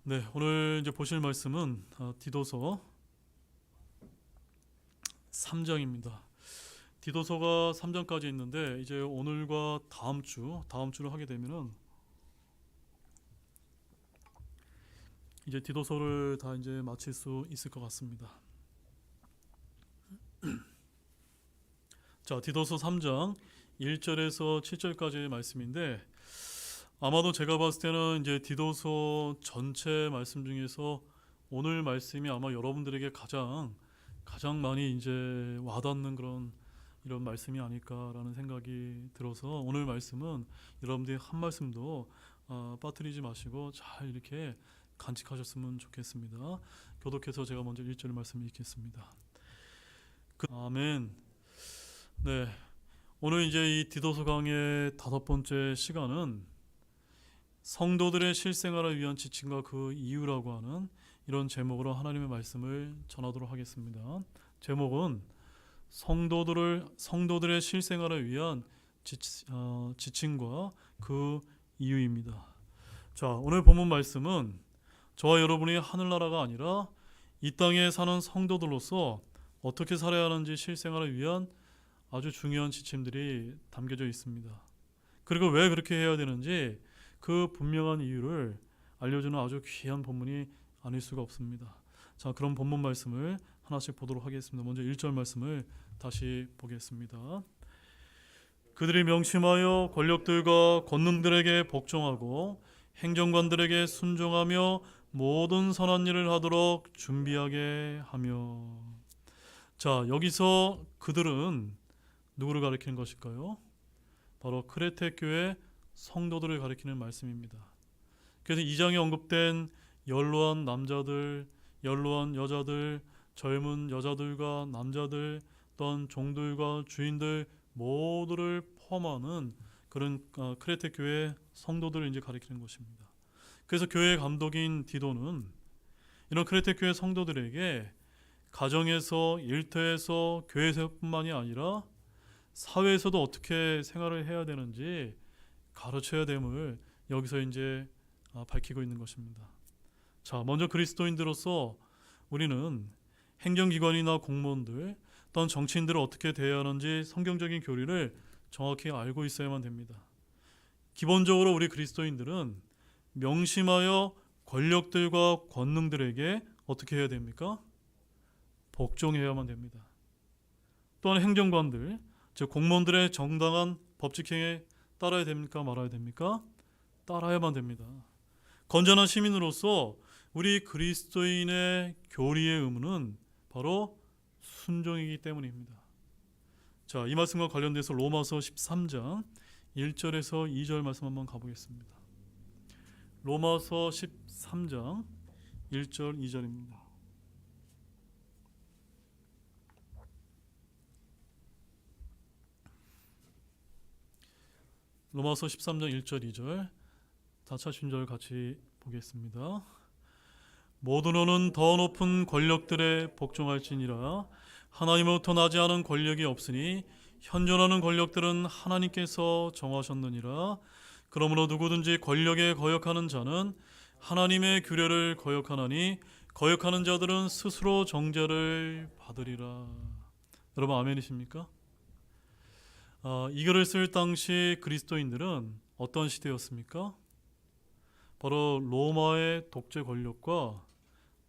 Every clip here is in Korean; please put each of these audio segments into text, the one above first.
네, 오늘 이제 보실 말씀은 디도서 3장입니다. 디도서가 3장까지 있는데 이제 오늘과 다음 주를 하게 되면은 이제 디도서를 다 이제 마칠 수 있을 것 같습니다. 자, 디도서 3장 1절에서 7절까지의 말씀인데 아마도 제가 봤을 때는 이제 디도서 전체 말씀 중에서 오늘 말씀이 아마 여러분들에게 가장 많이 이제 와닿는 그런 이런 말씀이 아닐까라는 생각이 들어서 오늘 말씀은 여러분들이 한 말씀도 빠뜨리지 마시고 잘 이렇게 간직하셨으면 좋겠습니다. 교독해서 제가 먼저 1절 말씀을 읽겠습니다. 아멘. 네, 오늘 이제 이 디도서 강의 5번째 시간은 성도들의 실생활을 위한 지침과 그 이유라고 하는 이런 제목으로 하나님의 말씀을 전하도록 하겠습니다. 제목은 성도들의 실생활을 위한 지침과 그 이유입니다. 자, 오늘 본문 말씀은 저와 여러분이 하늘나라가 아니라 이 땅에 사는 성도들로서 어떻게 살아야 하는지 실생활을 위한 아주 중요한 지침들이 담겨져 있습니다. 그리고 왜 그렇게 해야 되는지 그 분명한 이유를 알려주는 아주 귀한 본문이 아닐 수가 없습니다. 자, 그럼 본문 말씀을 하나씩 보도록 하겠습니다. 먼저 1절 말씀을 다시 보겠습니다. 그들이 명심하여 권력들과 권능들에게 복종하고 행정관들에게 순종하며 모든 선한 일을 하도록 준비하게 하며. 자, 여기서 그들은 누구를 가리키는 것일까요? 바로 크레테 교회 성도들을 가리키는 말씀입니다. 그래서 2장에 언급된 연로한 남자들, 연로한 여자들, 젊은 여자들과 남자들, 또한 종들과 주인들 모두를 포함하는 그런 크레테 교회 성도들을 이제 가리키는 것입니다. 그래서 교회 감독인 디도는 이런 크레테 교회 성도들에게 가정에서, 일터에서, 교회에서뿐만이 아니라 사회에서도 어떻게 생활을 해야 되는지 가르쳐야 됨을 여기서 이제 밝히고 있는 것입니다. 자, 먼저 그리스도인들로서 우리는 행정기관이나 공무원들 또는 정치인들을 어떻게 대해야 하는지 성경적인 교리를 정확히 알고 있어야만 됩니다. 기본적으로 우리 그리스도인들은 명심하여 권력들과 권능들에게 어떻게 해야 됩니까? 복종해야만 됩니다. 또한 행정관들, 즉 공무원들의 정당한 법칙 행위에 따라야 됩니까? 말아야 됩니까? 따라야만 됩니다. 건전한 시민으로서 우리 그리스도인의 교리의 의무는 바로 순종이기 때문입니다. 자, 이 말씀과 관련돼서 로마서 13장 1절에서 2절 말씀 한번 가보겠습니다. 로마서 13장 1절 2절입니다. 로마서 13장 1절 2절 다 찾으신 절 같이 보겠습니다. 모두는 더 높은 권력들에 복종할지니라. 하나님으로부터 나지 않은 권력이 없으니 현존하는 권력들은 하나님께서 정하셨느니라. 그러므로 누구든지 권력에 거역하는 자는 하나님의 규례를 거역하나니 거역하는 자들은 스스로 정죄를 받으리라. 여러분 아멘이십니까? 이 글을 쓸 당시 그리스도인들은 어떤 시대였습니까? 바로 로마의 독재 권력과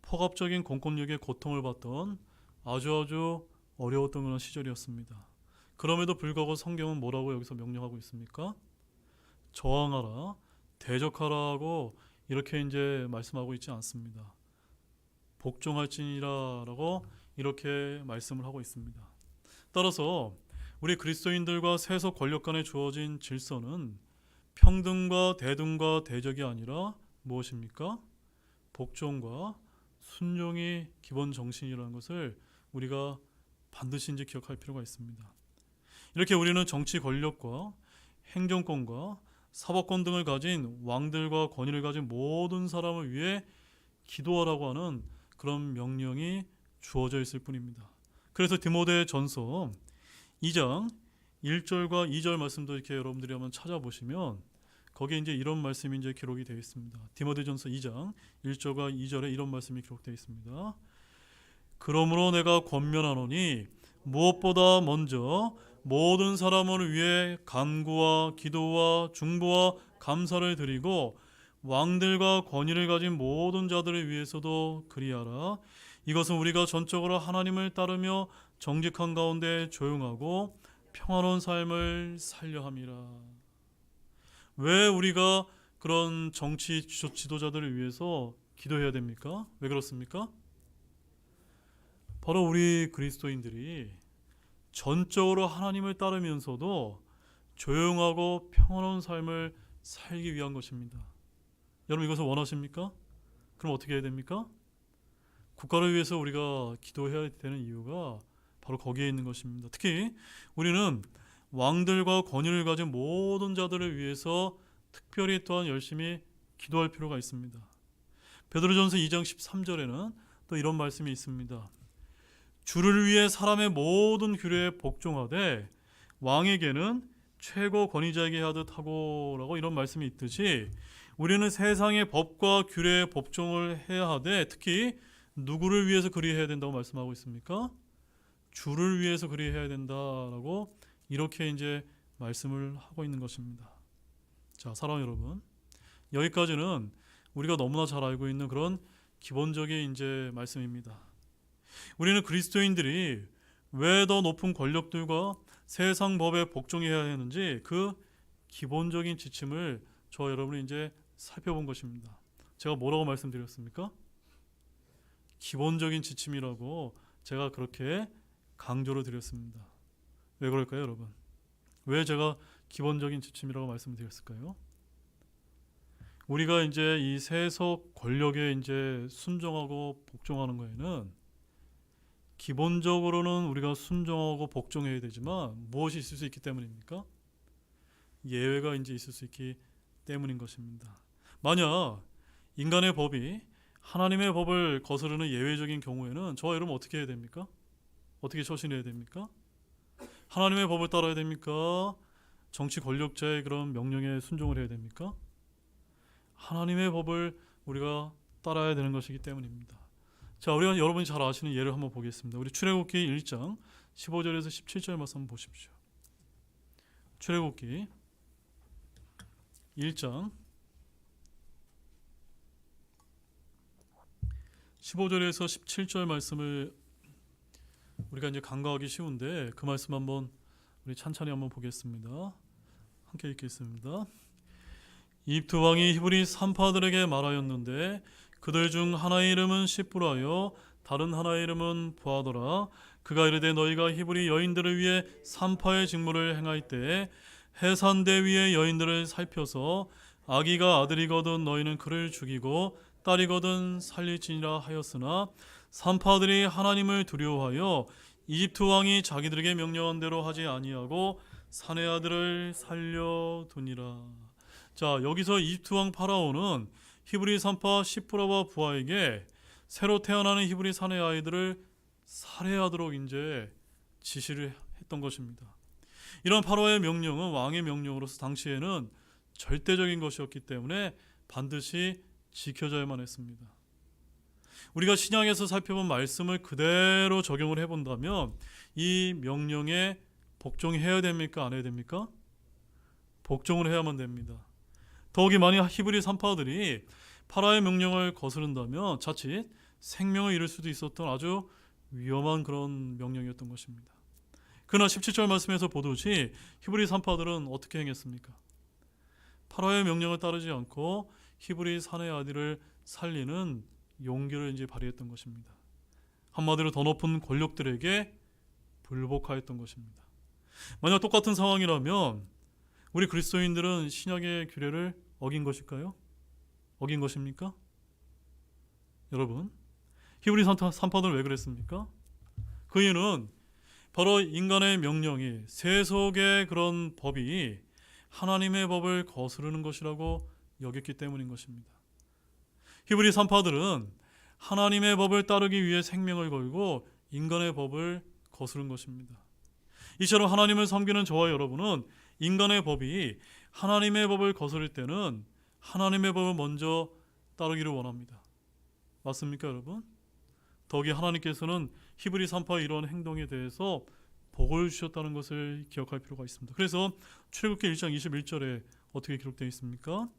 폭압적인 공권력의 고통을 받던 아주 어려웠던 그런 시절이었습니다. 그럼에도 불구하고 성경은 뭐라고 여기서 명령하고 있습니까? 저항하라, 대적하라고 이렇게 이제 말씀하고 있지 않습니다. 복종할지니라라고 이렇게 말씀을 하고 있습니다. 따라서 우리 그리스도인들과 세속 권력 간에 주어진 질서는 평등과 대등과 대적이 아니라 무엇입니까? 복종과 순종이 기본 정신이라는 것을 우리가 반드시 이제 기억할 필요가 있습니다. 이렇게 우리는 정치 권력과 행정권과 사법권 등을 가진 왕들과 권위를 가진 모든 사람을 위해 기도하라고 하는 그런 명령이 주어져 있을 뿐입니다. 그래서 디모데 전서 2장 1절과 2절 말씀도 이렇게 여러분들이 한번 찾아보시면 거기에 이제 이런 말씀이 이제 기록이 되어 있습니다. 디모데전서 2장 1절과 2절에 이런 말씀이 기록되어 있습니다. 그러므로 내가 권면하노니 무엇보다 먼저 모든 사람을 위해 간구와 기도와 중보와 감사를 드리고 왕들과 권위를 가진 모든 자들을 위해서도 그리하라. 이것은 우리가 전적으로 하나님을 따르며 정직한 가운데 조용하고 평안한 삶을 살려 함이라. 왜 우리가 그런 정치 지도자들을 위해서 기도해야 됩니까? 왜 그렇습니까? 바로 우리 그리스도인들이 전적으로 하나님을 따르면서도 조용하고 평안한 삶을 살기 위한 것입니다. 여러분 이것을 원하십니까? 그럼 어떻게 해야 됩니까? 국가를 위해서 우리가 기도해야 되는 이유가 바로 거기에 있는 것입니다. 특히 우리는 왕들과 권위를 가진 모든 자들을 위해서 특별히 또한 열심히 기도할 필요가 있습니다. 베드로전서 2장 13절에는 또 이런 말씀이 있습니다. 주를 위해 사람의 모든 규례에 복종하되 왕에게는 최고 권위자에게 하듯 하고라고 이런 말씀이 있듯이 우리는 세상의 법과 규례에 복종을 해야 하되 특히 누구를 위해서 그리해야 된다고 말씀하고 있습니까? 주를 위해서 그리해야 된다라고 이렇게 이제 말씀을 하고 있는 것입니다. 자, 사랑하는 여러분, 여기까지는 우리가 너무나 잘 알고 있는 그런 기본적인 이제 말씀입니다. 우리는 그리스도인들이 왜 더 높은 권력들과 세상 법에 복종해야 하는지 그 기본적인 지침을 저와 여러분이 이제 살펴본 것입니다. 제가 뭐라고 말씀드렸습니까? 기본적인 지침이라고 제가 그렇게 강조를 드렸습니다. 왜 그럴까요, 여러분? 왜 제가 기본적인 지침이라고 말씀드렸을까요? 우리가 이제 이 세속 권력에 이제 순종하고 복종하는 거에는 기본적으로는 우리가 순종하고 복종해야 되지만 무엇이 있을 수 있기 때문입니까? 예외가 이제 있을 수 있기 때문인 것입니다. 만약 인간의 법이 하나님의 법을 거스르는 예외적인 경우에는 저와 여러분 어떻게 해야 됩니까? 어떻게 처신해야 됩니까? 하나님의 법을 따라야 됩니까? 정치 권력자의 그런 명령에 순종을 해야 됩니까? 하나님의 법을 우리가 따라야 되는 것이기 때문입니다. 자, 우리가 여러분이 잘 아시는 예를 한번 보겠습니다. 우리 출애굽기 1장 15절에서 17절 말씀 한번 보십시오. 출애굽기 1장 15절에서 17절 말씀을 우리가 이제 간과하기 쉬운데 그 말씀 한번 우리 찬찬히 한번 보겠습니다. 함께 읽겠습니다. 이집트 왕이 히브리 산파들에게 말하였는데 그들 중 하나의 이름은 시프라요 다른 하나의 이름은 부하더라. 그가 이르되 너희가 히브리 여인들을 위해 산파의 직무를 행할 때에 해산대 위의 여인들을 살펴서 아기가 아들이거든 너희는 그를 죽이고 딸이거든 살릴지니라 하였으나 산파들이 하나님을 두려워하여 이집트 왕이 자기들에게 명령한 대로 하지 아니하고 사내 아들을 살려두니라. 자, 여기서 이집트 왕 파라오는 히브리 산파 시프라와 부하에게 새로 태어나는 히브리 사내 아이들을 살해하도록 이제 지시를 했던 것입니다. 이런 파라오의 명령은 왕의 명령으로서 당시에는 절대적인 것이었기 때문에 반드시 지켜져야만 했습니다. 우리가 신약에서 살펴본 말씀을 그대로 적용을 해본다면 이 명령에 복종해야 됩니까? 안 해야 됩니까? 복종을 해야만 됩니다. 더욱이 만약 히브리 산파들이 파라오의 명령을 거스른다면 자칫 생명을 잃을 수도 있었던 아주 위험한 그런 명령이었던 것입니다. 그러나 17절 말씀에서 보듯이 히브리 산파들은 어떻게 행했습니까? 파라오의 명령을 따르지 않고 히브리 사내 아들을 살리는 용기를 이제 발휘했던 것입니다. 한마디로 더 높은 권력들에게 불복하였던 것입니다. 만약 똑같은 상황이라면 우리 그리스도인들은 신약의 규례를 어긴 것일까요? 어긴 것입니까? 여러분, 히브리 산파들은 왜 그랬습니까? 그 이유는 바로 인간의 명령이 세속의 그런 법이 하나님의 법을 거스르는 것이라고 여겼기 때문인 것입니다. 히브리 산파들은 하나님의 법을 따르기 위해 생명을 걸고 인간의 법을 거스른 것입니다. 이처럼 하나님을 섬기는 저와 여러분은 인간의 법이 하나님의 법을 거스를 때는 하나님의 법을 먼저 따르기를 원합니다. 맞습니까, 여러분? 더욱이 하나님께서는 히브리 3파의 이런 행동에 대해서 복을 주셨다는 것을 기억할 필요가 있습니다. 그래서 출애굽기 1장 21절에 어떻게 기록되어 있습니까?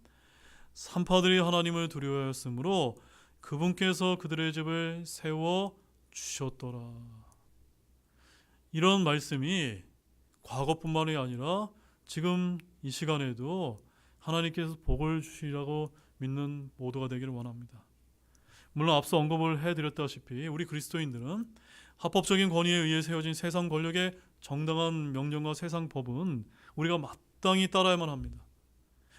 산파들이 하나님을 두려워하였으므로 그분께서 그들의 집을 세워 주셨더라. 이런 말씀이 과거뿐만이 아니라 지금 이 시간에도 하나님께서 복을 주시라고 믿는 모두가 되기를 원합니다. 물론 앞서 언급을 해드렸다시피 우리 그리스도인들은 합법적인 권위에 의해 세워진 세상 권력의 정당한 명령과 세상 법은 우리가 마땅히 따라야만 합니다.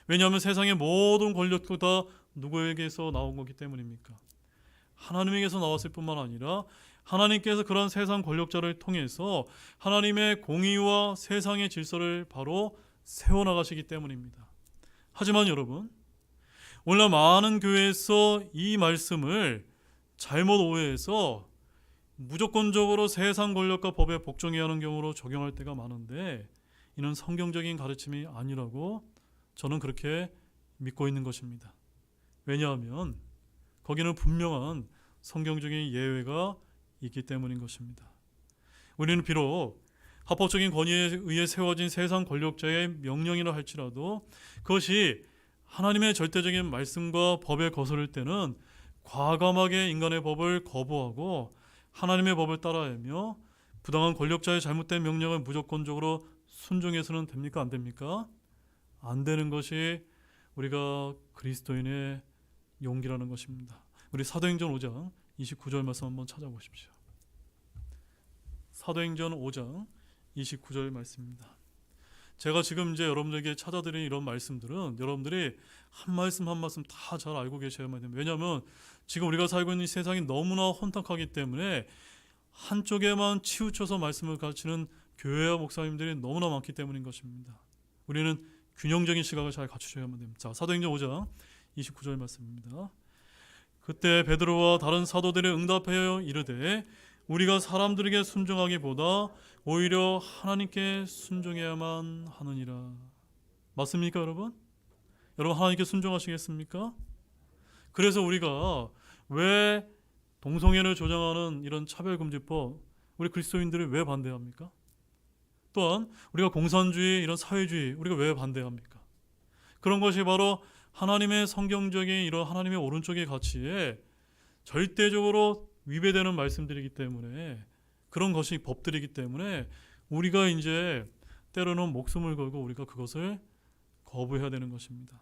왜냐하면 세상의 모든 권력도 다 누구에게서 나온 거기 때문입니까? 하나님에게서 나왔을 뿐만 아니라 하나님께서 그런 세상 권력자를 통해서 하나님의 공의와 세상의 질서를 바로 세워나가시기 때문입니다. 하지만 여러분, 오늘날 많은 교회에서 이 말씀을 잘못 오해해서 무조건적으로 세상 권력과 법에 복종해야 하는 경우로 적용할 때가 많은데, 이는 성경적인 가르침이 아니라고 저는 그렇게 믿고 있는 것입니다. 왜냐하면 거기는 분명한 성경적인 예외가 있기 때문인 것입니다. 우리는 비록 합법적인 권위에 의해 세워진 세상 권력자의 명령이라 할지라도 그것이 하나님의 절대적인 말씀과 법에 거스를 때는 과감하게 인간의 법을 거부하고 하나님의 법을 따라야며 부당한 권력자의 잘못된 명령을 무조건적으로 순종해서는 됩니까? 안 됩니까? 안 되는 것이 우리가 그리스도인의 용기라는 것입니다. 우리 사도행전 5장 29절 말씀 한번 찾아보십시오. 사도행전 5장 29절 말씀입니다. 제가 지금 이제 여러분들에게 찾아드린 이런 말씀들은 여러분들이 한 말씀 한 말씀 다 잘 알고 계셔야만 됩니다. 왜냐하면 지금 우리가 살고 있는 세상이 너무나 혼탁하기 때문에 한쪽에만 치우쳐서 말씀을 가르치는 교회와 목사님들이 너무나 많기 때문인 것입니다. 우리는 균형적인 시각을 잘 갖추셔야만 됩니다. 자, 사도행전 5장 29절 말씀입니다. 그때 베드로와 다른 사도들이 응답하여 이르되 우리가 사람들에게 순종하기보다 오히려 하나님께 순종해야만 하느니라. 맞습니까, 여러분? 여러분, 하나님께 순종하시겠습니까? 그래서 우리가 왜 동성애를 조장하는 이런 차별금지법, 우리 그리스도인들이 왜 반대합니까? 또한 우리가 공산주의, 이런 사회주의, 우리가 왜 반대합니까? 그런 것이 바로 하나님의 성경적인 이런 하나님의 오른쪽의 가치에 절대적으로 위배되는 말씀들이기 때문에, 그런 것이 법들이기 때문에 우리가 이제 때로는 목숨을 걸고 우리가 그것을 거부해야 되는 것입니다.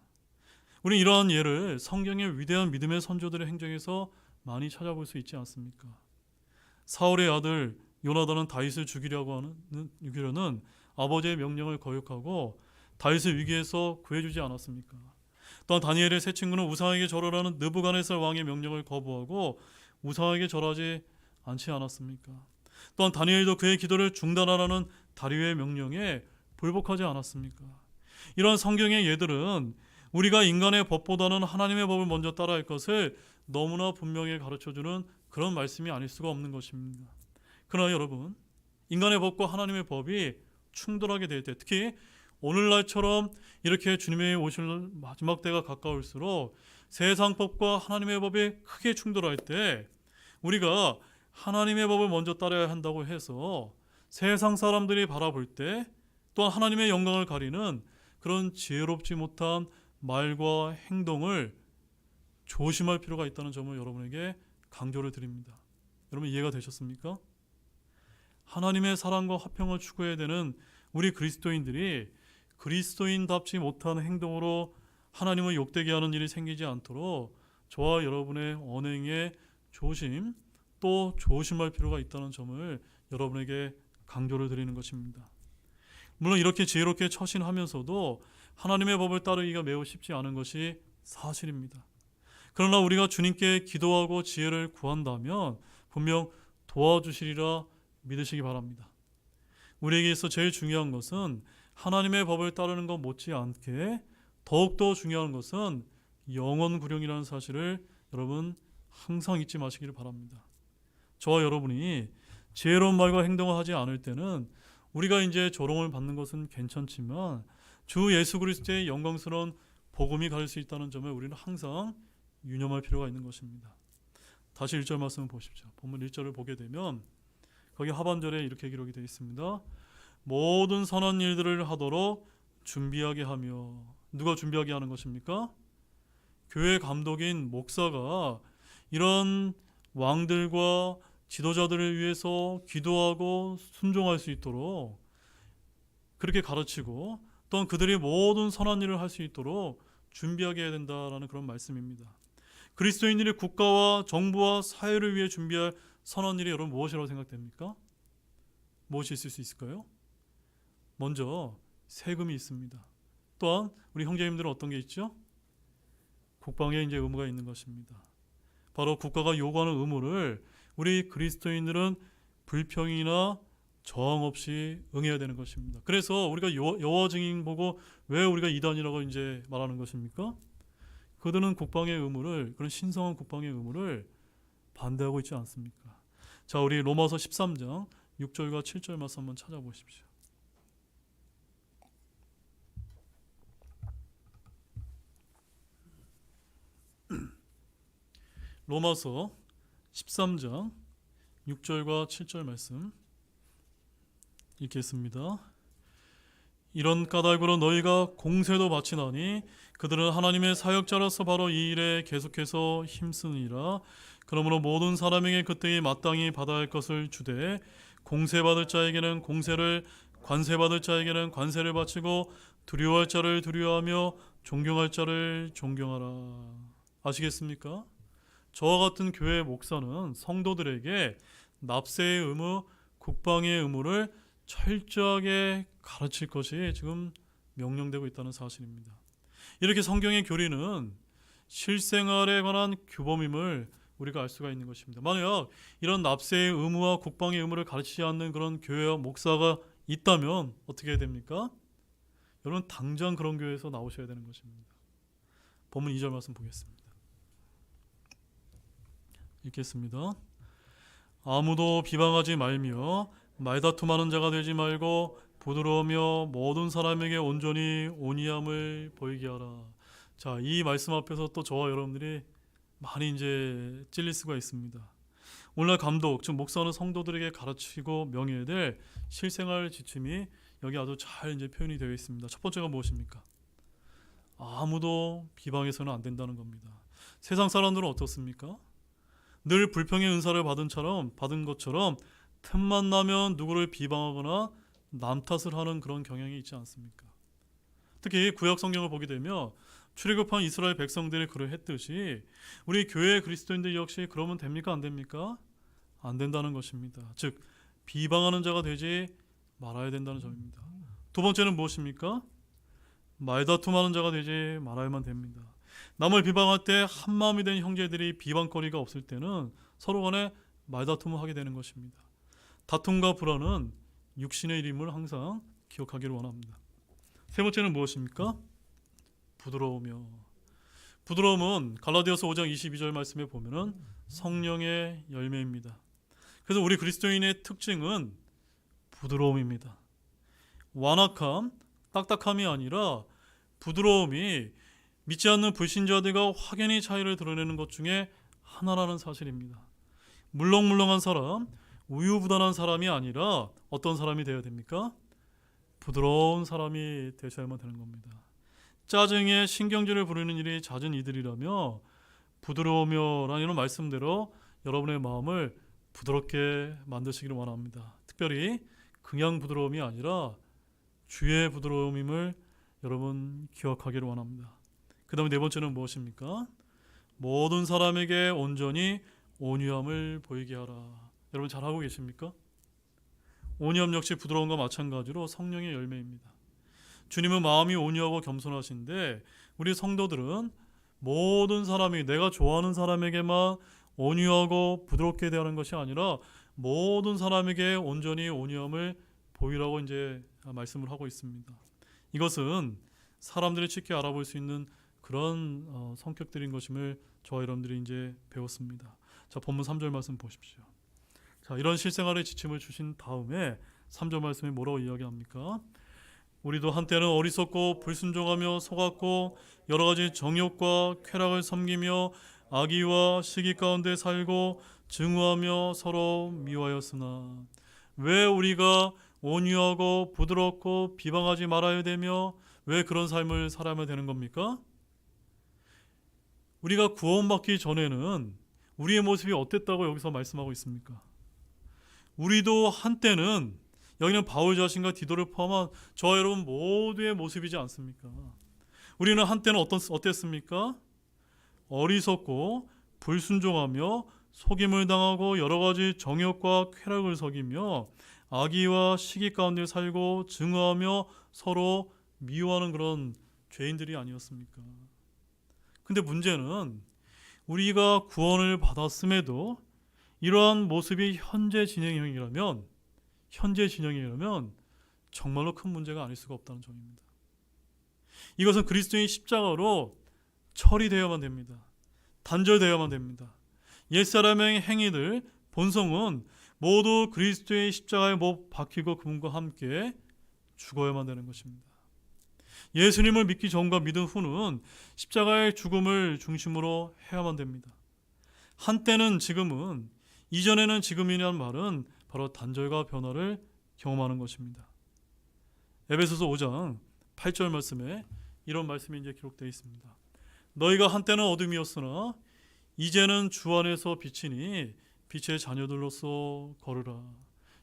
우리 이러한 예를 성경의 위대한 믿음의 선조들의 행적에서 많이 찾아볼 수 있지 않습니까? 사울의 아들 요나단은 다윗을 죽이려는 아버지의 명령을 거역하고 다윗을 위기에서 구해주지 않았습니까? 또한 다니엘의 세 친구는 우상에게 절하라는 느부갓네살 왕의 명령을 거부하고 우상에게 절하지 않지 않았습니까? 또한 다니엘도 그의 기도를 중단하라는 다리오의 명령에 불복하지 않았습니까? 이런 성경의 예들은 우리가 인간의 법보다는 하나님의 법을 먼저 따라할 것을 너무나 분명히 가르쳐주는 그런 말씀이 아닐 수가 없는 것입니다. 그러나 여러분, 인간의 법과 하나님의 법이 충돌하게 될 때, 특히 오늘날처럼 이렇게 주님의 오실 마지막 때가 가까울수록 세상 법과 하나님의 법이 크게 충돌할 때 우리가 하나님의 법을 먼저 따라야 한다고 해서 세상 사람들이 바라볼 때 또한 하나님의 영광을 가리는 그런 지혜롭지 못한 말과 행동을 조심할 필요가 있다는 점을 여러분에게 강조를 드립니다. 여러분, 이해가 되셨습니까? 하나님의 사랑과 화평을 추구해야 되는 우리 그리스도인들이 그리스도인답지 못한 행동으로 하나님을 욕되게 하는 일이 생기지 않도록 저와 여러분의 언행에 조심, 또 조심할 필요가 있다는 점을 여러분에게 강조를 드리는 것입니다. 물론 이렇게 지혜롭게 처신하면서도 하나님의 법을 따르기가 매우 쉽지 않은 것이 사실입니다. 그러나 우리가 주님께 기도하고 지혜를 구한다면 분명 도와주시리라 믿으시기 바랍니다. 우리에게 있어 제일 중요한 것은 하나님의 법을 따르는 것 못지않게 더욱더 중요한 것은 영원구령이라는 사실을 여러분 항상 잊지 마시기를 바랍니다. 저와 여러분이 지혜로운 말과 행동을 하지 않을 때는 우리가 이제 조롱을 받는 것은 괜찮지만 주 예수 그리스도의 영광스러운 복음이 가릴 수 있다는 점에 우리는 항상 유념할 필요가 있는 것입니다. 다시 1절 말씀을 보십시오. 본문 1절을 보게 되면 거기 하반절에 이렇게 기록이 되어 있습니다. 모든 선한 일들을 하도록 준비하게 하며. 누가 준비하게 하는 것입니까? 교회 감독인 목사가 이런 왕들과 지도자들을 위해서 기도하고 순종할 수 있도록 그렇게 가르치고, 또한 그들이 모든 선한 일을 할 수 있도록 준비하게 해야 된다라는 그런 말씀입니다. 그리스도인들이 국가와 정부와 사회를 위해 준비할 선한 일이 여러분 무엇이라고 생각됩니까? 무엇이 있을 수 있을까요? 먼저 세금이 있습니다. 또한 우리 형제님들은 어떤 게 있죠? 국방에 이제 의무가 있는 것입니다. 바로 국가가 요구하는 의무를 우리 그리스도인들은 불평이나 저항 없이 응해야 되는 것입니다. 그래서 우리가 여호와 증인 보고 왜 우리가 이단이라고 이제 말하는 것입니까? 그들은 국방의 의무를, 그런 신성한 국방의 의무를 반대하고 있지 않습니까? 자, 우리 로마서 13장 6절과 7절 말씀 한번 찾아보십시오. 로마서 13장 6절과 7절 말씀 읽겠습니다. 이런 까닭으로 너희가 공세도 바치나니 그들은 하나님의 사역자로서 바로 이 일에 계속해서 힘쓰니라. 그러므로 모든 사람에게 그때에 마땅히 받아야 할 것을 주되 공세받을 자에게는 공세를, 관세받을 자에게는 관세를 바치고 두려워할 자를 두려워하며 존경할 자를 존경하라. 아시겠습니까? 저와 같은 교회 목사는 성도들에게 납세의 의무, 국방의 의무를 철저하게 가르칠 것이 지금 명령되고 있다는 사실입니다. 이렇게 성경의 교리는 실생활에 관한 규범임을 우리가 알 수가 있는 것입니다. 만약 이런 납세의 의무와 국방의 의무를 가르치지 않는 그런 교회와 목사가 있다면 어떻게 해야 됩니까? 여러분 당장 그런 교회에서 나오셔야 되는 것입니다. 본문 2절 말씀 보겠습니다. 읽겠습니다. 아무도 비방하지 말며 말다툼하는 자가 되지 말고 부드러우며 모든 사람에게 온전히 온유함을 보이게 하라. 자, 이 말씀 앞에서 또 저와 여러분들이 많이 이제 찔릴 수가 있습니다. 오늘날 감독, 즉 목사는 성도들에게 가르치고 명해야 될 실생활 지침이 여기 아주 잘 이제 표현이 되어 있습니다. 첫 번째가 무엇입니까? 아무도 비방해서는 안 된다는 겁니다. 세상 사람들은 어떻습니까? 늘 불평의 은사를 받은 것처럼 틈만 나면 누구를 비방하거나 남 탓을 하는 그런 경향이 있지 않습니까? 특히 구약 성경을 보게 되면 출애굽한 이스라엘 백성들이 그러했듯이 우리 교회 그리스도인들 역시 그러면 됩니까? 안 됩니까? 안 된다는 것입니다. 즉 비방하는 자가 되지 말아야 된다는 점입니다. 두 번째는 무엇입니까? 말다툼하는 자가 되지 말아야만 됩니다. 남을 비방할 때 한마음이 된 형제들이 비방거리가 없을 때는 서로 간에 말다툼을 하게 되는 것입니다. 다툼과 불화는 육신의 일임을 항상 기억하기를 원합니다. 세 번째는 무엇입니까? 부드러우며. 부드러움은 갈라디아서 5장 22절 말씀에 보면은 성령의 열매입니다. 그래서 우리 그리스도인의 특징은 부드러움입니다. 완악함, 딱딱함이 아니라 부드러움이 믿지 않는 불신자들과 확연히 차이를 드러내는 것 중에 하나라는 사실입니다. 물렁물렁한 사람, 우유부단한 사람이 아니라 어떤 사람이 되어야 됩니까? 부드러운 사람이 되셔야만 되는 겁니다. 짜증에 신경질을 부리는 일이 잦은 이들이라며 부드러우며라는 이런 말씀대로 여러분의 마음을 부드럽게 만드시기를 원합니다. 특별히 그냥 부드러움이 아니라 주의 부드러움임을 여러분 기억하기를 원합니다. 그 다음에 네 번째는 무엇입니까? 모든 사람에게 온전히 온유함을 보이게 하라. 여러분 잘하고 계십니까? 온유함 역시 부드러움과 마찬가지로 성령의 열매입니다. 주님은 마음이 온유하고 겸손하신데 우리 성도들은 모든 사람이 내가 좋아하는 사람에게만 온유하고 부드럽게 대하는 것이 아니라 모든 사람에게 온전히 온유함을 보이라고 이제 말씀을 하고 있습니다. 이것은 사람들이 쉽게 알아볼 수 있는 그런 성격들인 것임을 저와 여러분들이 이제 배웠습니다. 자, 본문 3절 말씀 보십시오. 자, 이런 실생활의 지침을 주신 다음에 3절 말씀에 뭐라고 이야기합니까? 우리도 한때는 어리석고 불순종하며 속았고 여러 가지 정욕과 쾌락을 섬기며 악의와 시기 가운데 살고 증오하며 서로 미워하였으나 왜 우리가 온유하고 부드럽고 비방하지 말아야 되며 왜 그런 삶을 살아야 되는 겁니까? 우리가 구원받기 전에는 우리의 모습이 어땠다고 여기서 말씀하고 있습니까? 우리도 한때는, 여기는 바울 자신과 디도를 포함한 저와 여러분 모두의 모습이지 않습니까? 우리는 한때는 어땠습니까? 어리석고 불순종하며 속임을 당하고 여러 가지 정욕과 쾌락을 속이며 악의와 시기 가운데 살고 증오하며 서로 미워하는 그런 죄인들이 아니었습니까? 근데 문제는 우리가 구원을 받았음에도 이러한 모습이 현재 진행형이라면 정말로 큰 문제가 아닐 수가 없다는 점입니다. 이것은 그리스도의 십자가로 처리되어야만 됩니다. 단절되어야만 됩니다. 옛사람의 행위들, 본성은 모두 그리스도의 십자가에 못 박히고 그분과 함께 죽어야만 되는 것입니다. 예수님을 믿기 전과 믿은 후는 십자가의 죽음을 중심으로 해야만 됩니다. 한때는 지금은, 이전에는 지금이라는 말은 바로 단절과 변화를 경험하는 것입니다. 에베소서 5장 8절 말씀에 이런 말씀이 이제 기록되어 있습니다. 너희가 한때는 어둠이었으나 이제는 주 안에서 빛이니 빛의 자녀들로서 걸으라.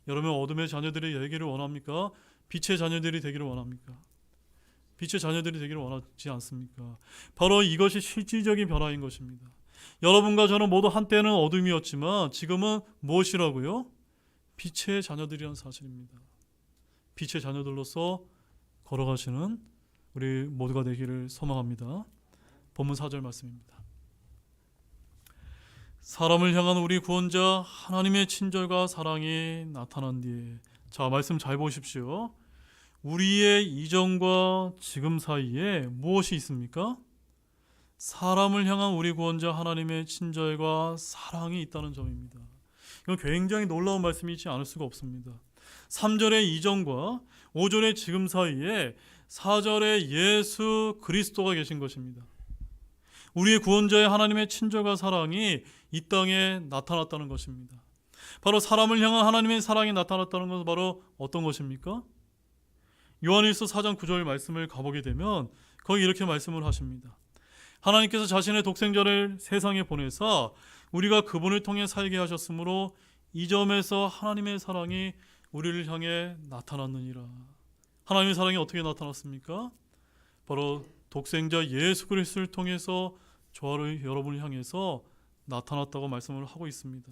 여러분, 어둠의 자녀들이 되기를 원합니까? 빛의 자녀들이 되기를 원합니까? 빛의 자녀들이 되기를 원하지 않습니까? 바로 이것이 실질적인 변화인 것입니다. 여러분과 저는 모두 한때는 어둠이었지만 지금은 무엇이라고요? 빛의 자녀들이라는 사실입니다. 빛의 자녀들로서 걸어가시는 우리 모두가 되기를 소망합니다. 본문 4절 말씀입니다. 사람을 향한 우리 구원자 하나님의 친절과 사랑이 나타난 뒤에, 자, 말씀 잘 보십시오. 우리의 이전과 지금 사이에 무엇이 있습니까? 사람을 향한 우리 구원자 하나님의 친절과 사랑이 있다는 점입니다. 이건 굉장히 놀라운 말씀이지 않을 수가 없습니다. 3절의 이전과 5절의 지금 사이에 4절의 예수 그리스도가 계신 것입니다. 우리의 구원자의 하나님의 친절과 사랑이 이 땅에 나타났다는 것입니다. 바로 사람을 향한 하나님의 사랑이 나타났다는 것은 바로 어떤 것입니까? 요한일서 4장 9절 말씀을 가보게 되면 거기 이렇게 말씀을 하십니다. 하나님께서 자신의 독생자를 세상에 보내사 우리가 그분을 통해 살게 하셨으므로 이 점에서 하나님의 사랑이 우리를 향해 나타났느니라. 하나님의 사랑이 어떻게 나타났습니까? 바로 독생자 예수 그리스도를 통해서 저와 여러분을 향해서 나타났다고 말씀을 하고 있습니다.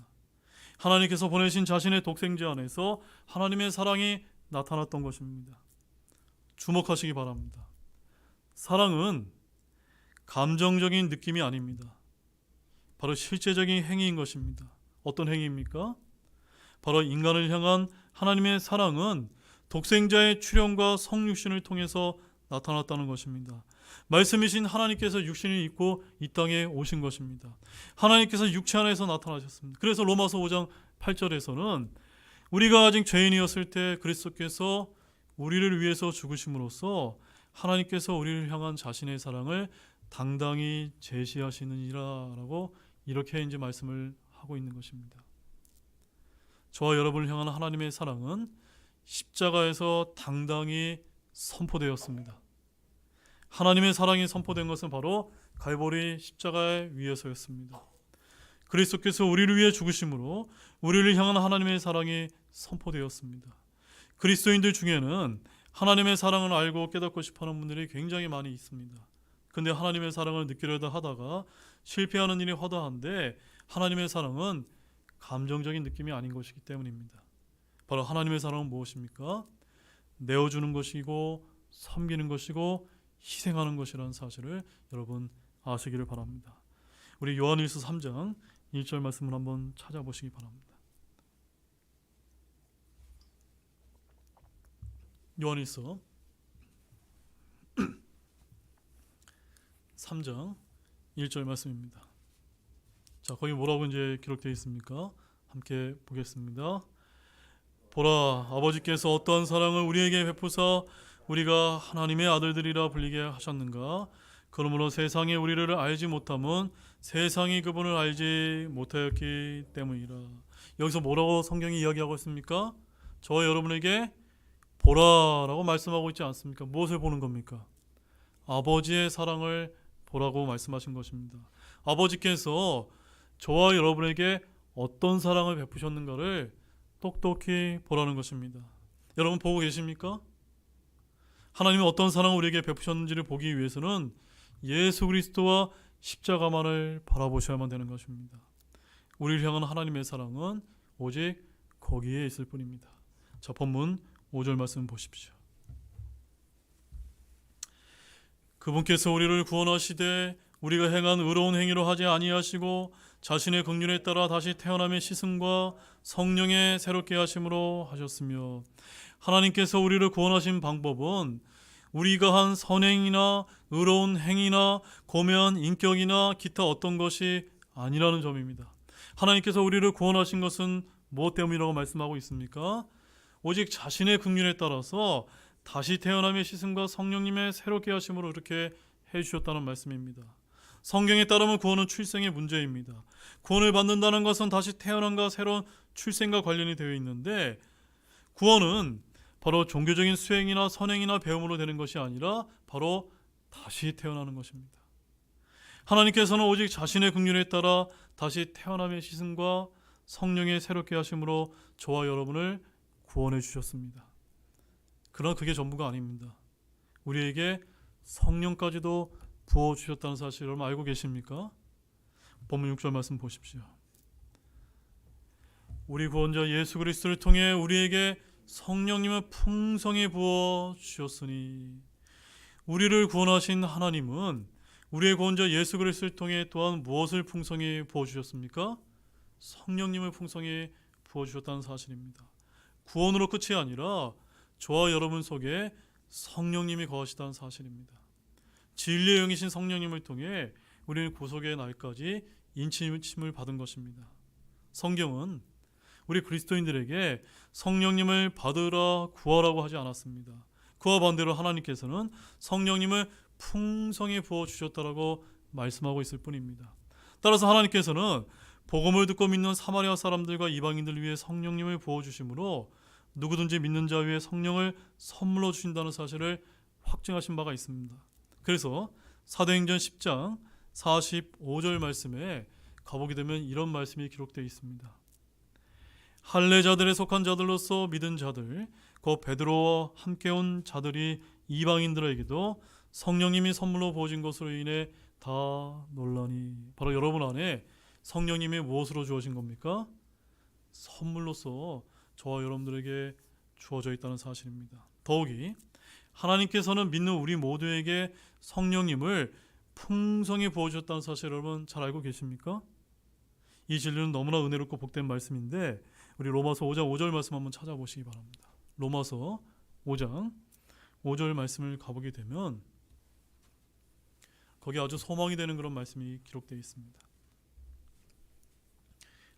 하나님께서 보내신 자신의 독생자 안에서 하나님의 사랑이 나타났던 것입니다. 주목하시기 바랍니다. 사랑은 감정적인 느낌이 아닙니다. 바로 실제적인 행위인 것입니다. 어떤 행위입니까? 바로 인간을 향한 하나님의 사랑은 독생자의 출현과 성육신을 통해서 나타났다는 것입니다. 말씀이신 하나님께서 육신을 입고 이 땅에 오신 것입니다. 하나님께서 육체 안에서 나타나셨습니다. 그래서 로마서 5장 8절에서는 우리가 아직 죄인이었을 때 그리스도께서 우리를 위해서 죽으심으로써 하나님께서 우리를 향한 자신의 사랑을 당당히 제시하시느니라라고 이렇게 이제 말씀을 하고 있는 것입니다. 저와 여러분을 향한 하나님의 사랑은 십자가에서 당당히 선포되었습니다. 하나님의 사랑이 선포된 것은 바로 갈보리 십자가 위에서였습니다. 그리스도께서 우리를 위해 죽으심으로 우리를 향한 하나님의 사랑이 선포되었습니다. 그리스도인들 중에는 하나님의 사랑을 알고 깨닫고 싶어하는 분들이 굉장히 많이 있습니다. 근데 하나님의 사랑을 느끼려다 하다가 실패하는 일이 허다한데 하나님의 사랑은 감정적인 느낌이 아닌 것이기 때문입니다. 바로 하나님의 사랑은 무엇입니까? 내어주는 것이고 섬기는 것이고 희생하는 것이라는 사실을 여러분 아시기를 바랍니다. 우리 요한일서 3장 1절 말씀을 한번 찾아보시기 바랍니다. 요한일서 3장 1절 말씀입니다. 자, 거기 뭐라고 이제 기록되어 있습니까? 함께 보겠습니다. 보라, 아버지께서 어떠한 사랑을 우리에게 베푸사 우리가 하나님의 아들들이라 불리게 하셨는가? 그러므로 세상이 우리를 알지 못함은 세상이 그분을 알지 못하였기 때문이라. 여기서 뭐라고 성경이 이야기하고 있습니까? 저와 여러분에게 보라라고 말씀하고 있지 않습니까? 무엇을 보는 겁니까? 아버지의 사랑을 보라고 말씀하신 것입니다. 아버지께서 저와 여러분에게 어떤 사랑을 베푸셨는가를 똑똑히 보라는 것입니다. 여러분 보고 계십니까? 하나님은 어떤 사랑을 우리에게 베푸셨는지를 보기 위해서는 예수 그리스도와 십자가만을 바라보셔야만 되는 것입니다. 우리를 향한 하나님의 사랑은 오직 거기에 있을 뿐입니다. 자, 본문 5절 말씀 보십시오. 그분께서 우리를 구원하시되 우리가 행한 의로운 행위로 하지 아니하시고 자신의 긍휼에 따라 다시 태어남의 시승과 성령의 새롭게 하심으로 하셨으며, 하나님께서 우리를 구원하신 방법은 우리가 한 선행이나 의로운 행위나 고매한 인격이나 기타 어떤 것이 아니라는 점입니다. 하나님께서 우리를 구원하신 것은 무엇 때문이라고 말씀하고 있습니까? 오직 자신의 긍휼에 따라서 다시 태어남의 시승과 성령님의 새롭게 하심으로 이렇게 해주셨다는 말씀입니다. 성경에 따르면 구원은 출생의 문제입니다. 구원을 받는다는 것은 다시 태어남과 새로운 출생과 관련이 되어 있는데, 구원은 바로 종교적인 수행이나 선행이나 배움으로 되는 것이 아니라 바로 다시 태어나는 것입니다. 하나님께서는 오직 자신의 긍휼에 따라 다시 태어남의 시승과 성령의 새롭게 하심으로 저와 여러분을 구원해 주셨습니다. 그러나 그게 전부가 아닙니다. 우리에게 성령까지도 부어주셨다는 사실 여러분 알고 계십니까? 본문 6절 말씀 보십시오. 우리 구원자 예수 그리스도를 통해 우리에게 성령님을 풍성히 부어주셨으니, 우리를 구원하신 하나님은 우리의 구원자 예수 그리스도를 통해 또한 무엇을 풍성히 부어주셨습니까? 성령님을 풍성히 부어주셨다는 사실입니다. 구원으로 끝이 아니라 저와 여러분 속에 성령님이 거하시다는 사실입니다. 진리의 영이신 성령님을 통해 우리는 구속의 날까지 인침을 받은 것입니다. 성경은 우리 그리스도인들에게 성령님을 받으라 구하라고 하지 않았습니다. 그와 반대로 하나님께서는 성령님을 풍성히 부어주셨다라고 말씀하고 있을 뿐입니다. 따라서 하나님께서는 복음을 듣고 믿는 사마리아 사람들과 이방인들 위해 성령님을 부어주심으로 누구든지 믿는 자 위에 성령을 선물로 주신다는 사실을 확증하신 바가 있습니다. 그래서 사도행전 10장 45절 말씀에 가보게 되면 이런 말씀이 기록되어 있습니다. 할례자들에 속한 자들로서 믿은 자들 곧 베드로와 함께 온 자들이 이방인들에게도 성령님이 선물로 부어진 것으로 인해 다 놀라니. 바로 여러분 안에 성령님이 무엇으로 주어진 겁니까? 선물로서 저와 여러분들에게 주어져 있다는 사실입니다. 더욱이 하나님께서는 믿는 우리 모두에게 성령님을 풍성히 부어주셨다는 사실 여러분 잘 알고 계십니까? 이 진리는 너무나 은혜롭고 복된 말씀인데, 우리 로마서 5장 5절 말씀 한번 찾아보시기 바랍니다. 로마서 5장 5절 말씀을 가보게 되면 거기 아주 소망이 되는 그런 말씀이 기록되어 있습니다.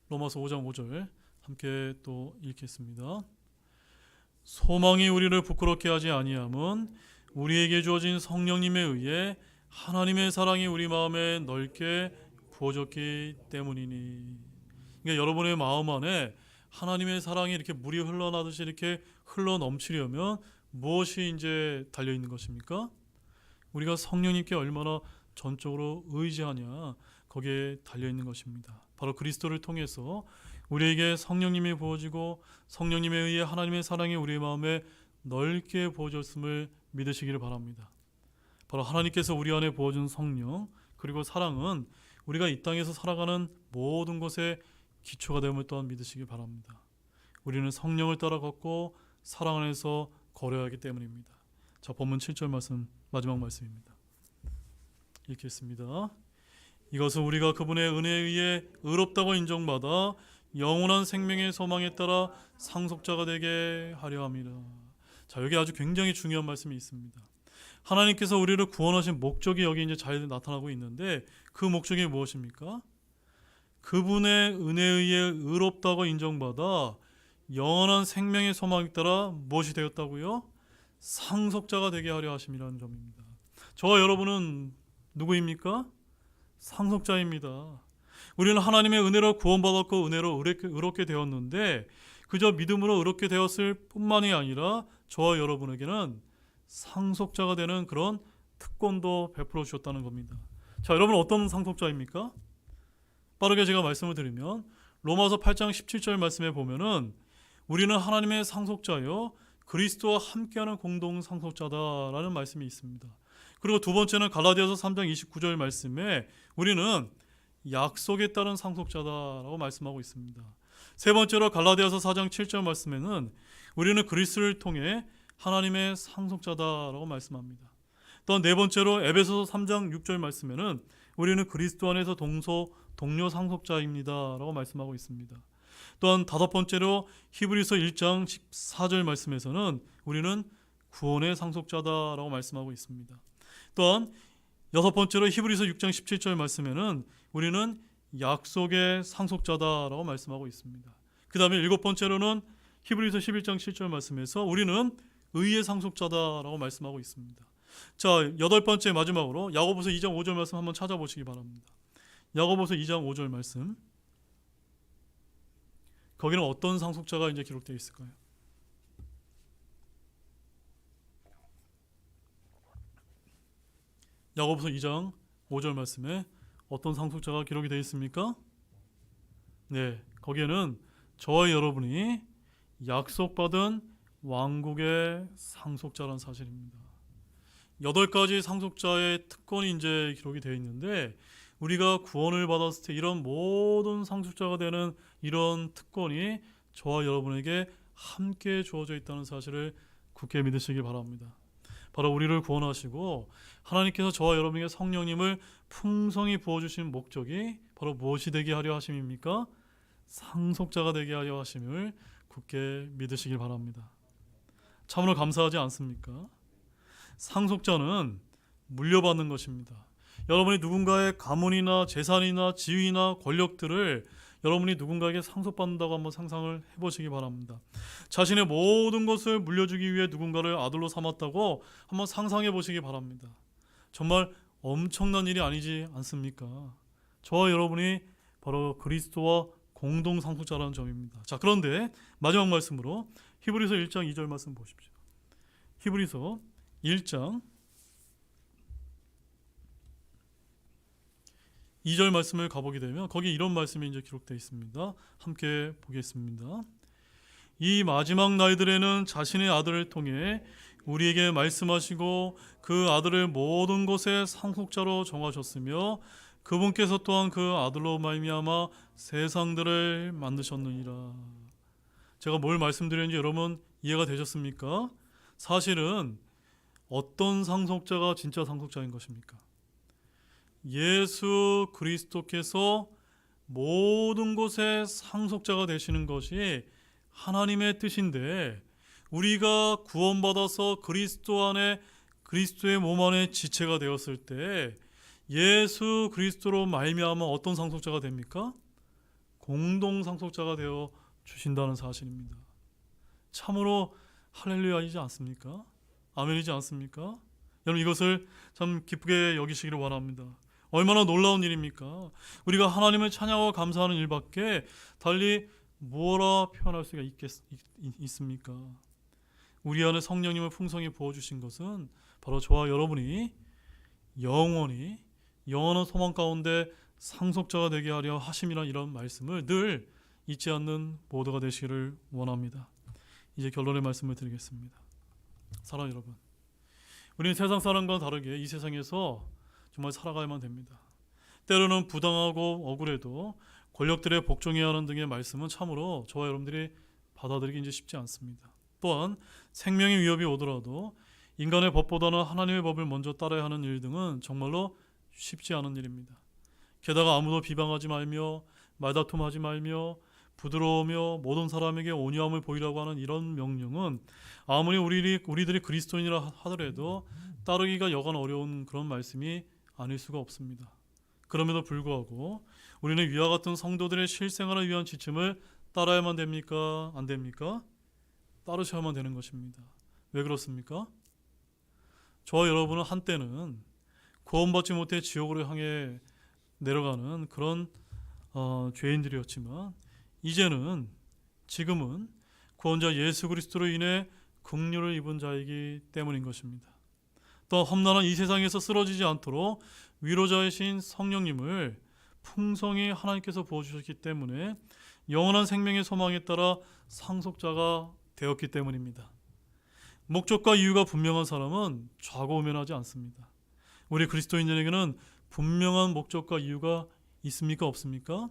로마서 5장 5절 함께 또 읽겠습니다. 소망이 우리를 부끄럽게 하지 아니함은 우리에게 주어진 성령님에 의해 하나님의 사랑이 우리 마음에 넓게 부어졌기 때문이니. 그러니까 여러분의 마음 안에 하나님의 사랑이 이렇게 물이 흘러나듯이 이렇게 흘러 넘치려면 무엇이 이제 달려 있는 것입니까? 우리가 성령님께 얼마나 전적으로 의지하냐, 거기에 달려 있는 것입니다. 바로 그리스도를 통해서 우리에게 성령님이 부어지고 성령님에 의해 하나님의 사랑이 우리의 마음에 넓게 부어졌음을 믿으시기를 바랍니다. 바로 하나님께서 우리 안에 부어준 성령 그리고 사랑은 우리가 이 땅에서 살아가는 모든 것에 기초가 됨을 또한 믿으시기 바랍니다. 우리는 성령을 따라 걷고 사랑 안에서 걸어야 하기 때문입니다. 자, 본문 7절 말씀, 마지막 말씀입니다. 읽겠습니다. 이것은 우리가 그분의 은혜에 의해 의롭다고 인정받아 영원한 생명의 소망에 따라 상속자가 되게 하려 함이라. 자, 여기 아주 굉장히 중요한 말씀이 있습니다. 하나님께서 우리를 구원하신 목적이 여기 이제 잘 나타나고 있는데, 그 목적이 무엇입니까? 그분의 은혜에 의해 의롭다고 인정받아 영원한 생명의 소망에 따라 무엇이 되었다고요? 상속자가 되게 하려 하심이라는 점입니다. 저와 여러분은 누구입니까? 상속자입니다. 우리는 하나님의 은혜로 구원받았고 은혜로 의롭게 되었는데 그저 믿음으로 의롭게 되었을 뿐만이 아니라 저와 여러분에게는 상속자가 되는 그런 특권도 베풀어 주셨다는 겁니다. 자, 여러분 어떤 상속자입니까? 빠르게 제가 말씀을 드리면 로마서 8장 17절 말씀에 보면은 우리는 하나님의 상속자요 그리스도와 함께하는 공동 상속자다라는 말씀이 있습니다. 그리고 두 번째는 갈라디아서 3장 29절 말씀에 우리는 약속에 따른 상속자다라고 말씀하고 있습니다. 세 번째로 갈라디아서 4장 7절 말씀에는 우리는 그리스도를 통해 하나님의 상속자다라고 말씀합니다. 또한 네 번째로 에베소서 3장 6절 말씀에는 우리는 그리스도 안에서 동료 상속자입니다라고 말씀하고 있습니다. 또한 다섯 번째로 히브리서 1장 14절 말씀에서는 우리는 구원의 상속자다라고 말씀하고 있습니다. 또한 여섯 번째로 히브리서 6장 17절 말씀에는 우리는 약속의 상속자다라고 말씀하고 있습니다. 그 다음에 일곱 번째로는 히브리서 11장 7절 말씀에서 우리는 의의 상속자다라고 말씀하고 있습니다. 자, 여덟 번째 마지막으로 야고보서 2장 5절 말씀 한번 찾아보시기 바랍니다. 야고보서 2장 5절 말씀, 거기는 어떤 상속자가 이제 기록되어 있을까요? 야고보서 2장 5절 말씀에 어떤 상속자가 기록이 되어 있습니까? 네, 거기에는 저와 여러분이 약속받은 왕국의 상속자라는 사실입니다. 8가지 상속자의 특권이 이제 기록이 되어 있는데 우리가 구원을 받았을 때 이런 모든 상속자가 되는 이런 특권이 저와 여러분에게 함께 주어져 있다는 사실을 굳게 믿으시기 바랍니다. 바로 우리를 구원하시고 하나님께서 저와 여러분에게 성령님을 풍성히 부어주신 목적이 바로 무엇이 되게 하려 하심입니까? 상속자가 되게 하려 하심을 굳게 믿으시길 바랍니다. 참으로 감사하지 않습니까? 상속자는 물려받는 것입니다. 여러분이 누군가의 가문이나 재산이나 지위나 권력들을 여러분이 누군가에게 상속받는다고 한번 상상을 해보시기 바랍니다. 자신의 모든 것을 물려주기 위해 누군가를 아들로 삼았다고 한번 상상해 보시기 바랍니다. 정말 엄청난 일이 아니지 않습니까? 저와 여러분이 바로 그리스도와 공동 상속자라는 점입니다. 자, 그런데 마지막 말씀으로 히브리서 1장 2절 말씀 보십시오. 히브리서 1장 2절 말씀을 가보게 되면 거기 이런 말씀이 이제 기록되어 있습니다. 함께 보겠습니다. 이 마지막 날들에는 자신의 아들을 통해 우리에게 말씀하시고 그 아들을 모든 것의 상속자로 정하셨으며 그분께서 또한 그 아들로 말미암아 세상들을 만드셨느니라. 제가 뭘 말씀드렸는지 여러분 이해가 되셨습니까? 사실은 어떤 상속자가 진짜 상속자인 것입니까? 예수 그리스도께서 모든 것의 상속자가 되시는 것이 하나님의 뜻인데 우리가 구원받아서 그리스도 안에 그리스도의 몸 안에 지체가 되었을 때 예수 그리스도로 말미암아 어떤 상속자가 됩니까? 공동 상속자가 되어 주신다는 사실입니다. 참으로 할렐루야이지 않습니까? 아멘이지 않습니까? 여러분 이것을 참 기쁘게 여기시기를 원합니다. 얼마나 놀라운 일입니까? 우리가 하나님을 찬양하고 감사하는 일밖에 달리 뭐라 표현할 수가 있습니까? 우리 안에 성령님을 풍성히 부어주신 것은 바로 저와 여러분이 영원히 영원한 소망 가운데 상속자가 되게 하려 하심이란 이런 말씀을 늘 잊지 않는 모두가 되시기를 원합니다. 이제 결론의 말씀을 드리겠습니다. 사랑 여러분, 우리는 세상 사람과 다르게 이 세상에서 정말 살아가야만 됩니다. 때로는 부당하고 억울해도 권력들의 복종해야 하는 등의 말씀은 참으로 저와 여러분들이 받아들이기 이제 쉽지 않습니다. 또한 생명의 위협이 오더라도 인간의 법보다는 하나님의 법을 먼저 따라야 하는 일 등은 정말로 쉽지 않은 일입니다. 게다가 아무도 비방하지 말며 말다툼하지 말며 부드러우며 모든 사람에게 온유함을 보이라고 하는 이런 명령은 아무리 우리들이 그리스도인이라 하더라도 따르기가 여간 어려운 그런 말씀이 아닐 수가 없습니다. 그럼에도 불구하고 우리는 위와 같은 성도들의 실생활을 위한 지침을 따라야만 됩니까? 안 됩니까? 따르셔야만 되는 것입니다. 왜 그렇습니까? 저와 여러분은 한때는 구원받지 못해 지옥으로 향해 내려가는 그런 죄인들이었지만 지금은 구원자 예수 그리스도로 인해 긍휼을 입은 자이기 때문인 것입니다. 또 험난한 이 세상에서 쓰러지지 않도록 위로자이신 성령님을 풍성히 하나님께서 부어주셨기 때문에 영원한 생명의 소망에 따라 상속자가 되었기 때문입니다. 목적과 이유가 분명한 사람은 좌고우면하지 않습니다. 우리 그리스도인들에게는 분명한 목적과 이유가 있습니까? 없습니까?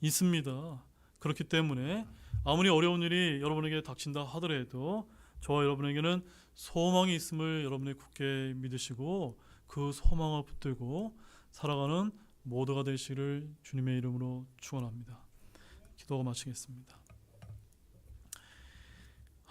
있습니다. 그렇기 때문에 아무리 어려운 일이 여러분에게 닥친다 하더라도 저와 여러분에게는 소망이 있음을 여러분이 굳게 믿으시고 그 소망을 붙들고 살아가는 모두가 되시기를 주님의 이름으로 축원합니다. 기도가 마치겠습니다.